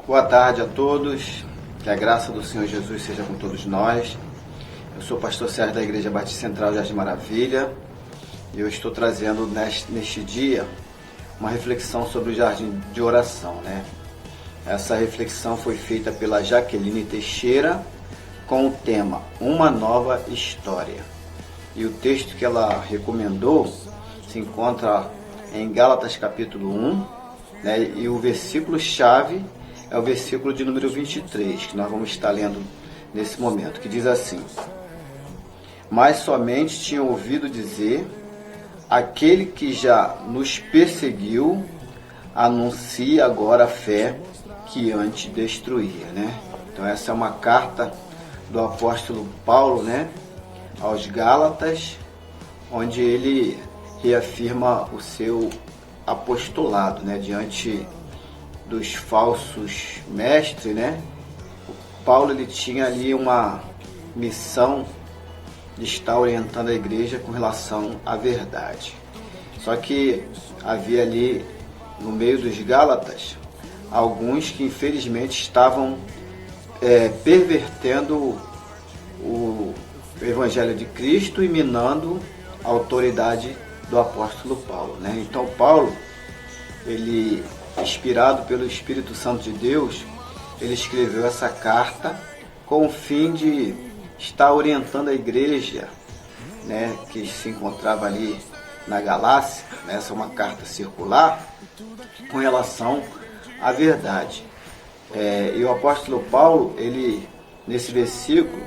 Boa tarde a todos, que a graça do Senhor Jesus seja com todos nós. Eu sou o pastor Sérgio da Igreja Batista Central Jardim Maravilha e eu estou trazendo neste dia uma reflexão sobre o jardim de oração, né? Essa reflexão foi feita pela Jaqueline Teixeira com o tema Uma Nova História. E o texto que ela recomendou se encontra em Gálatas capítulo 1, né? E o versículo-chave é o versículo de número 23, que nós vamos estar lendo nesse momento, que diz assim: Mas somente tinham ouvido dizer, aquele que já nos perseguiu, anuncia agora a fé que antes destruía, né? Então essa é uma carta do apóstolo Paulo, né, aos Gálatas, onde ele reafirma o seu apostolado, né, diante dos falsos mestres, né? Paulo ele tinha ali uma missão de estar orientando a igreja com relação à verdade. Só que havia ali no meio dos Gálatas alguns que infelizmente estavam pervertendo o Evangelho de Cristo e minando a autoridade do apóstolo Paulo, né? Então Paulo, ele, inspirado pelo Espírito Santo de Deus, ele escreveu essa carta com o fim de estar orientando a igreja, né, que se encontrava ali na Galácia, né? Essa é uma carta circular com relação à verdade. E o apóstolo Paulo, ele, nesse versículo,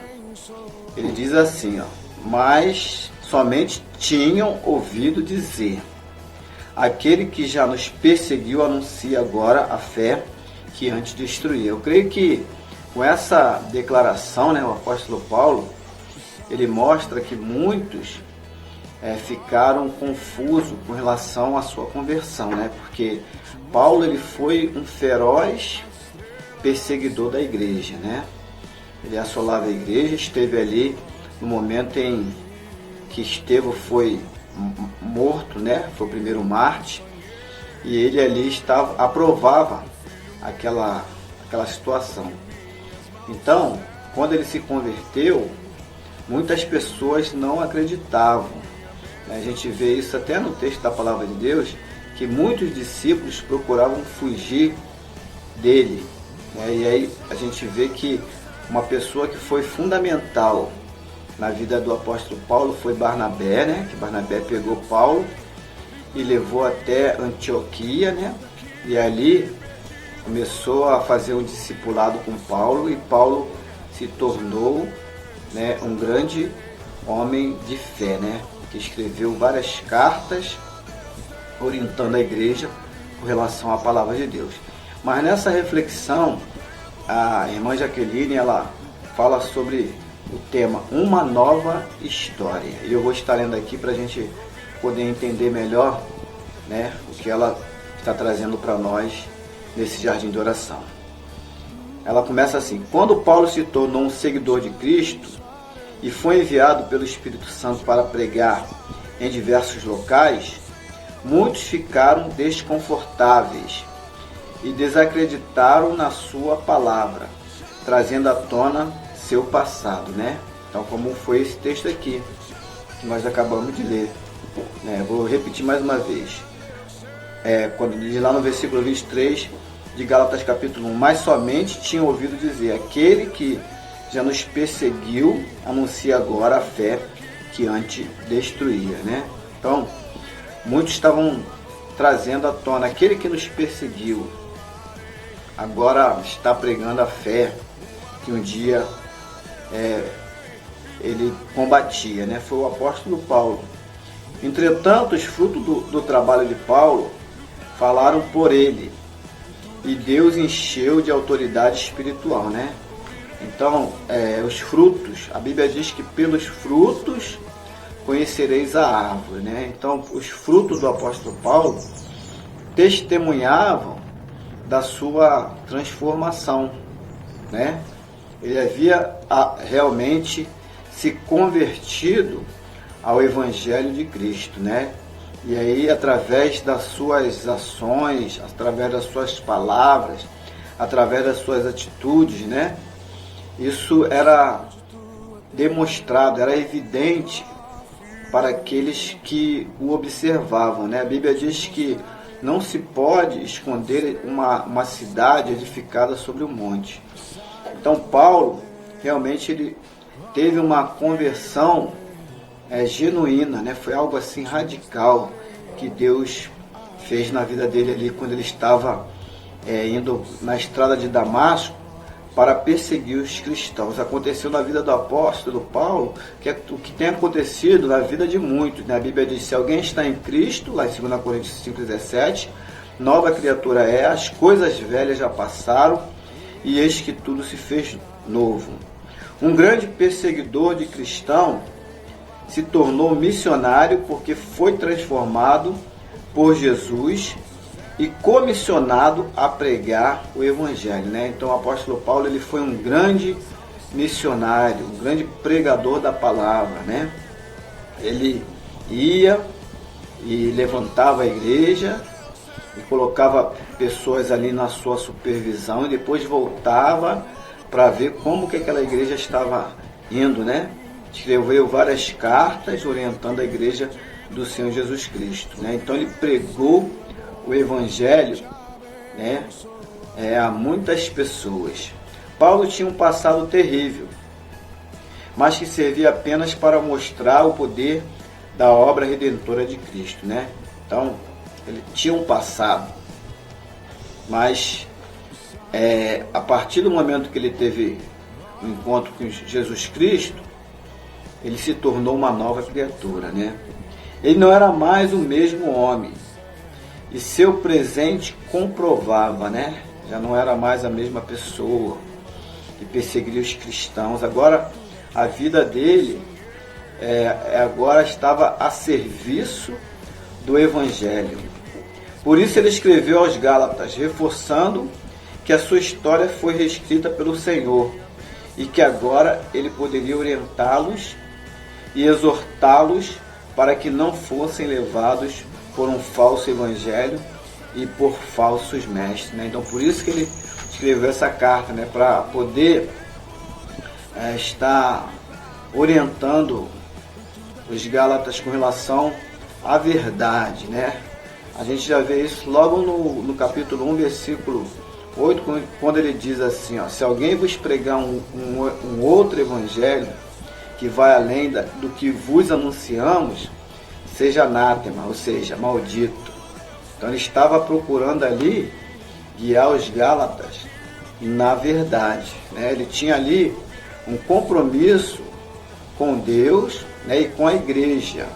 ele diz assim, ó: mas somente tinham ouvido dizer, aquele que já nos perseguiu anuncia agora a fé que antes destruía. Eu creio que com essa declaração, né, o apóstolo Paulo, ele mostra que muitos ficaram confusos com relação à sua conversão, né? Porque Paulo ele foi um feroz perseguidor da igreja, né? Ele assolava a igreja, esteve ali no momento em que Estevão foi morto, né? Foi o primeiro mártir, e ele ali aprovava aquela situação. Então, quando ele se converteu, muitas pessoas não acreditavam. A gente vê isso até no texto da palavra de Deus, que muitos discípulos procuravam fugir dele. E aí a gente vê que uma pessoa que foi fundamental na vida do apóstolo Paulo foi Barnabé, né? Que Barnabé pegou Paulo e levou até Antioquia, né? E ali começou a fazer um discipulado com Paulo, e Paulo se tornou, né, um grande homem de fé, né? Que escreveu várias cartas orientando a igreja com relação à palavra de Deus. Mas nessa reflexão, a irmã Jaqueline, ela fala sobre o tema Uma Nova História. E eu vou estar lendo aqui para a gente poder entender melhor, né, o que ela está trazendo para nós nesse jardim de oração. Ela começa assim: quando Paulo se tornou um seguidor de Cristo e foi enviado pelo Espírito Santo para pregar em diversos locais, muitos ficaram desconfortáveis e desacreditaram na sua palavra, trazendo à tona seu passado, né? Então, como foi esse texto aqui que nós acabamos de ler, né? Vou repetir mais uma vez. Quando diz lá no versículo 23 de Gálatas capítulo 1, mas somente tinham ouvido dizer, aquele que já nos perseguiu anuncia agora a fé que antes destruía, né? Então, muitos estavam trazendo à tona, aquele que nos perseguiu agora está pregando a fé que um dia ele combatia, né? Foi o apóstolo Paulo. Entretanto, os frutos do trabalho de Paulo falaram por ele, e Deus encheu de autoridade espiritual, né? Então, os frutos, a Bíblia diz que pelos frutos conhecereis a árvore, né? Então, os frutos do apóstolo Paulo testemunhavam da sua transformação, né? Ele havia realmente se convertido ao Evangelho de Cristo, né? E aí, através das suas ações, através das suas palavras, através das suas atitudes, né? Isso era demonstrado, era evidente para aqueles que o observavam, né? A Bíblia diz que não se pode esconder uma cidade edificada sobre um monte. Então Paulo, realmente, ele teve uma conversão genuína, né? Foi algo assim radical que Deus fez na vida dele ali quando ele estava indo na estrada de Damasco para perseguir os cristãos. Aconteceu na vida do apóstolo Paulo o que tem acontecido na vida de muitos, né? A Bíblia diz: se alguém está em Cristo, lá em 2 Coríntios 5,17, nova criatura é, as coisas velhas já passaram e eis que tudo se fez novo. Um grande perseguidor de cristão se tornou missionário porque foi transformado por Jesus e comissionado a pregar o Evangelho, né? Então o apóstolo Paulo, ele foi um grande missionário, um grande pregador da palavra, né? Ele ia e levantava a igreja e colocava pessoas ali na sua supervisão e depois voltava para ver como que aquela igreja estava indo, né? Escreveu várias cartas orientando a igreja do Senhor Jesus Cristo, né? Então ele pregou o Evangelho, né, a muitas pessoas. Paulo tinha um passado terrível, mas que servia apenas para mostrar o poder da obra redentora de Cristo, né? Então ele tinha um passado, mas a partir do momento que ele teve um encontro com Jesus Cristo, ele se tornou uma nova criatura, né? Ele não era mais o mesmo homem, e seu presente comprovava, né? Já não era mais a mesma pessoa que perseguia os cristãos. Agora a vida dele agora estava a serviço do Evangelho. Por isso ele escreveu aos Gálatas, reforçando que a sua história foi reescrita pelo Senhor e que agora ele poderia orientá-los e exortá-los para que não fossem levados por um falso evangelho e por falsos mestres, né? Então por isso que ele escreveu essa carta, né? Para poder estar orientando os Gálatas com relação à verdade, né? A gente já vê isso logo no capítulo 1, versículo 8, quando ele diz assim, ó: se alguém vos pregar um outro evangelho que vai além do que vos anunciamos, seja anátema, ou seja, maldito. Então ele estava procurando ali guiar os Gálatas na verdade, né? Ele tinha ali um compromisso com Deus, né, e com a igreja,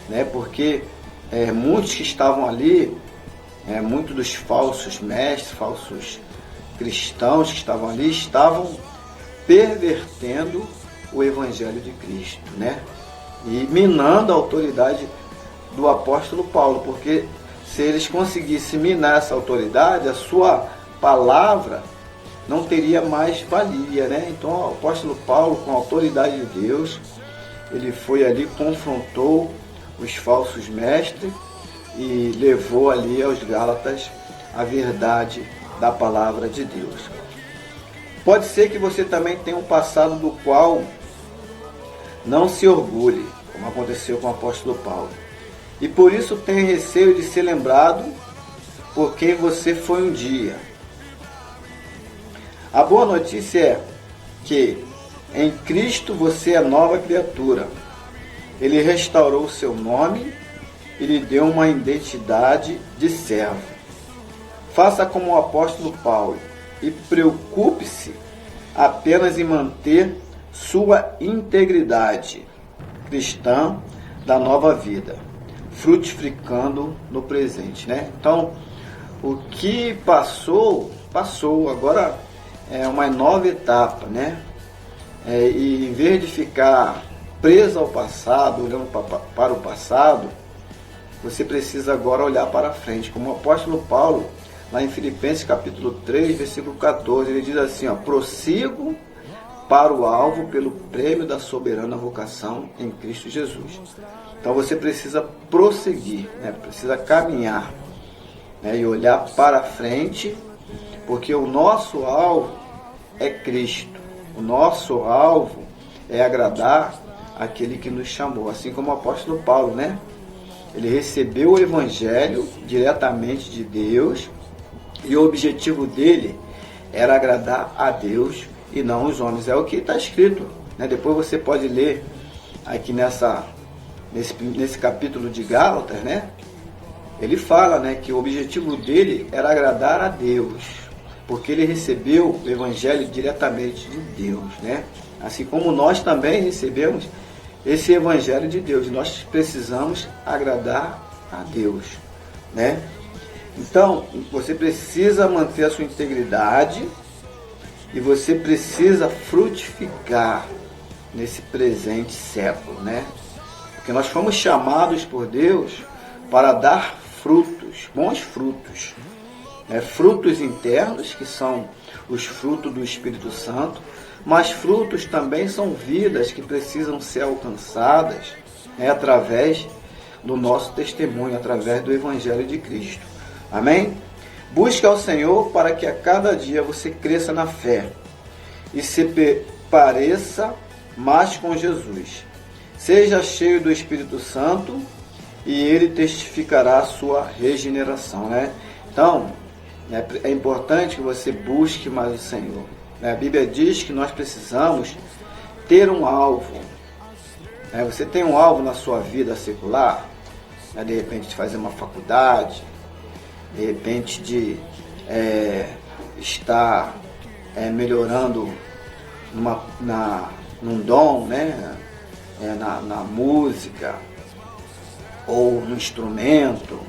né? Porque muitos que estavam ali, muitos dos falsos mestres, falsos cristãos que estavam ali, estavam pervertendo o Evangelho de Cristo, né? E minando a autoridade do apóstolo Paulo, porque se eles conseguissem minar essa autoridade, a sua palavra não teria mais valia, né? Então o apóstolo Paulo, com a autoridade de Deus, ele foi ali, confrontou os falsos mestres e levou ali aos Gálatas a verdade da palavra de Deus. Pode ser que você também tenha um passado do qual não se orgulhe, como aconteceu com o apóstolo Paulo, e por isso tenha receio de ser lembrado por quem você foi um dia. A boa notícia é que em Cristo você é nova criatura. Ele restaurou o seu nome e lhe deu uma identidade de servo. Faça como o apóstolo Paulo e preocupe-se apenas em manter sua integridade cristã da nova vida, frutificando no presente, né? Então, o que passou, passou. Agora é uma nova etapa, né? E em vez de ficar preso ao passado, olhando para o passado, você precisa agora olhar para frente. Como o apóstolo Paulo, lá em Filipenses capítulo 3, versículo 14, ele diz assim, ó: prossigo para o alvo pelo prêmio da soberana vocação em Cristo Jesus. Então você precisa prosseguir, né? Precisa caminhar, né? E olhar para frente, porque o nosso alvo é Cristo. O nosso alvo é agradar aquele que nos chamou, assim como o apóstolo Paulo, né? Ele recebeu o Evangelho diretamente de Deus e o objetivo dele era agradar a Deus e não os homens. É o que está escrito, né? Depois você pode ler aqui nesse capítulo de Gálatas, né? Ele fala, né, que o objetivo dele era agradar a Deus, porque ele recebeu o Evangelho diretamente de Deus, né? Assim como nós também recebemos esse Evangelho de Deus, nós precisamos agradar a Deus, né? Então, você precisa manter a sua integridade e você precisa frutificar nesse presente século, né? Porque nós fomos chamados por Deus para dar frutos, bons frutos, né? Frutos internos, que são os frutos do Espírito Santo, mas frutos também são vidas que precisam ser alcançadas, né, através do nosso testemunho, através do Evangelho de Cristo. Amém? Busque ao Senhor para que a cada dia você cresça na fé e se pareça mais com Jesus. Seja cheio do Espírito Santo e ele testificará a sua regeneração, né? Então, é importante que você busque mais o Senhor. A Bíblia diz que nós precisamos ter um alvo. Você tem um alvo na sua vida secular, de repente de fazer uma faculdade, de repente de estar melhorando num dom, né? Na música ou no instrumento,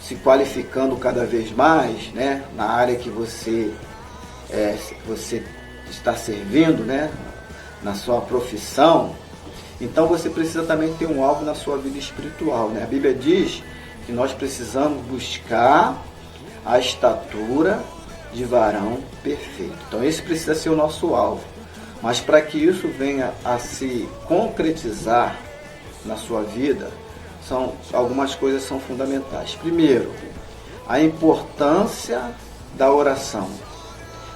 se qualificando cada vez mais, né? Na área que você está servindo, né? Na sua profissão. Então você precisa também ter um alvo na sua vida espiritual, né? A Bíblia diz que nós precisamos buscar a estatura de varão perfeito. Então esse precisa ser o nosso alvo. Mas para que isso venha a se concretizar na sua vida, algumas coisas são fundamentais. Primeiro, a importância da oração,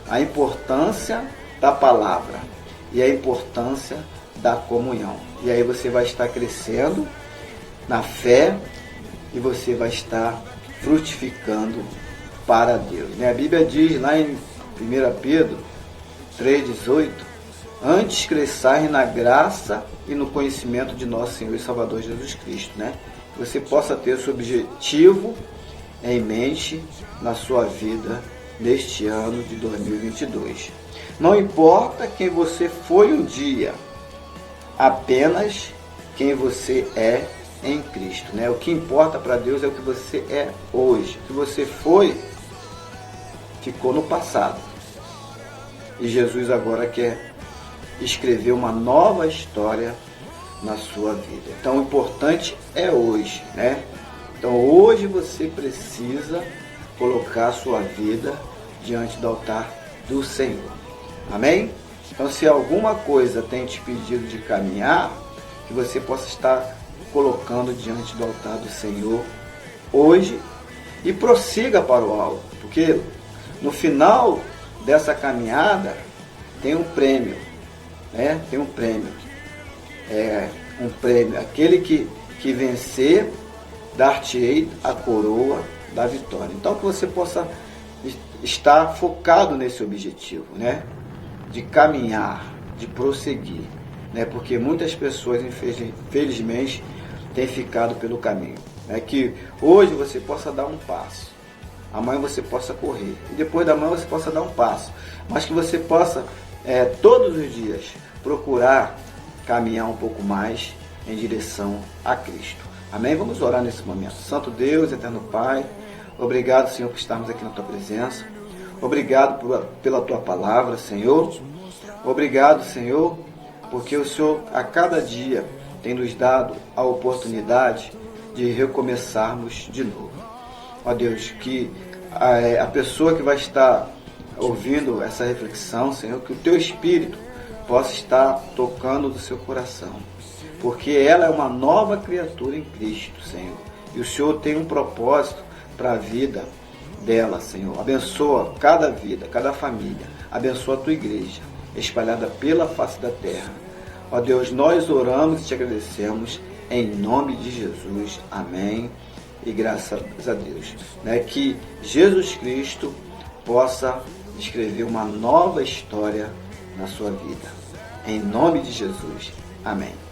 a importância da palavra e a importância da comunhão. E aí você vai estar crescendo na fé e você vai estar frutificando para Deus, né? A Bíblia diz lá em 1 Pedro 3,18: antes cresçais na graça e no conhecimento de nosso Senhor e Salvador Jesus Cristo, né? Que você possa ter esse objetivo em mente na sua vida neste ano de 2022. Não importa quem você foi um dia, apenas quem você é em Cristo, né? O que importa para Deus é o que você é hoje. O que você foi, ficou no passado. E Jesus agora quer escrever uma nova história na sua vida. Então o importante é hoje, né? Então hoje você precisa colocar a sua vida diante do altar do Senhor. Amém? Então se alguma coisa tem te pedido de caminhar, que você possa estar colocando diante do altar do Senhor hoje e prossiga para o alvo, porque no final dessa caminhada tem um prêmio, né? Tem um prêmio. Um prêmio. Aquele que vencer, dar-te-ei a coroa da vitória. Então que você possa estar focado nesse objetivo, né? De caminhar, de prosseguir, né? Porque muitas pessoas, infelizmente, têm ficado pelo caminho. Que hoje você possa dar um passo, amanhã você possa correr, e depois da manhã você possa dar um passo, mas que você possa todos os dias procurar caminhar um pouco mais em direção a Cristo. Amém? Vamos orar nesse momento. Santo Deus, eterno Pai, obrigado, Senhor, por estarmos aqui na Tua presença. Obrigado pela Tua palavra, Senhor. Obrigado, Senhor, porque o Senhor a cada dia tem nos dado a oportunidade de recomeçarmos de novo. Ó Deus, que a pessoa que vai estar ouvindo essa reflexão, Senhor, que o Teu Espírito possa estar tocando no seu coração, porque ela é uma nova criatura em Cristo, Senhor, e o Senhor tem um propósito para a vida dela, Senhor. Abençoa cada vida, cada família. Abençoa a tua igreja, espalhada pela face da terra. Ó Deus, nós oramos e te agradecemos em nome de Jesus. Amém. E graças a Deus. Que Jesus Cristo possa escrever uma nova história na sua vida. Em nome de Jesus. Amém.